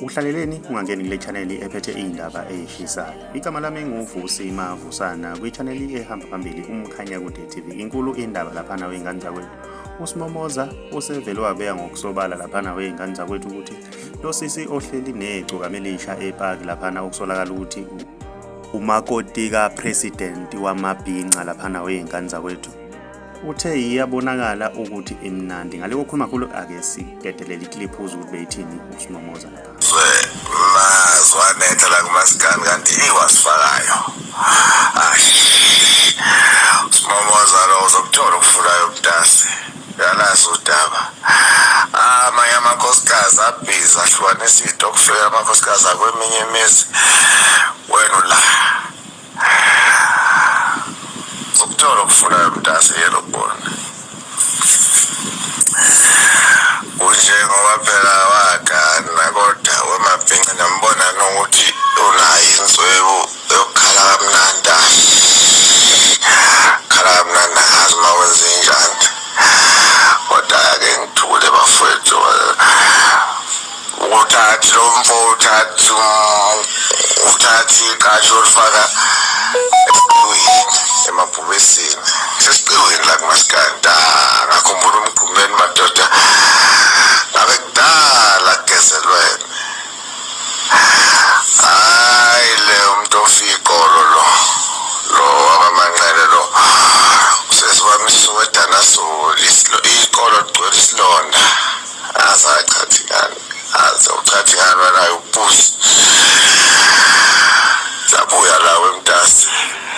Uhlaleleni ungangeni kule channel ephethe izindaba ezishisayo. Igama lami nguVusi Mavusana kwi-channel ehamba phambili uMkhanya Kude TV. Inkulu indaba lapha na wengane zakwethu. USimomoza usevele wabeka ngokusobala lapha na wengane zakwethu ukuthi lo sisi ohleli negcoka melisha ePark lapha na okusolakala ukuthi umakoti kaPresident wamabhinca lapha na wengane zakwethu. Uthe iyabonakala ukuthi imnandi ngale kokhuluma khulu ake sidedelela iclip uzwe ukuthi beyithini uSimomoza lapha. Mazwanetha la kumasikani kanti iwasifakayo. USimomoza lo uzokuthola ukufulayo ubudasi. Yalazi udaba. Amanye amakhosikazi abhiza ahlukanisa izinto kufika amakhosikazi akweminye imizi. Wena la. Uzokuthola ukufulayo ubudasi yelo bona. Ngoba phela wagana kodwa wemabhinqa nambona nokuthi unayo inswebu yokukhala kamnandi. Khala kamnandi azi uma wenze njani. Kodwa-ke ngithule bafowethu uthathe lo mfo uthathe iqasho olifaka esiqiwini emabhubesini. Sesiqiwini la kumasikandi ngakhumbula umgqumeni madoda.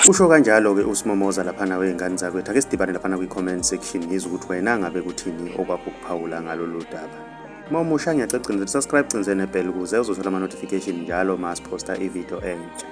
Usho kanjalo ke uSimomoza lapha na wengane zakwethu. Ake sidibane lapha na kwi-comment section ngizwe ukuthi wena ngabe kuthini okwakho ukuphawula ngalolu daba. Uma umusha ngiyacela ugcine subscribe ugcine nebell ukuze uzothola ama notification njalo uma siposta ivideo entsha.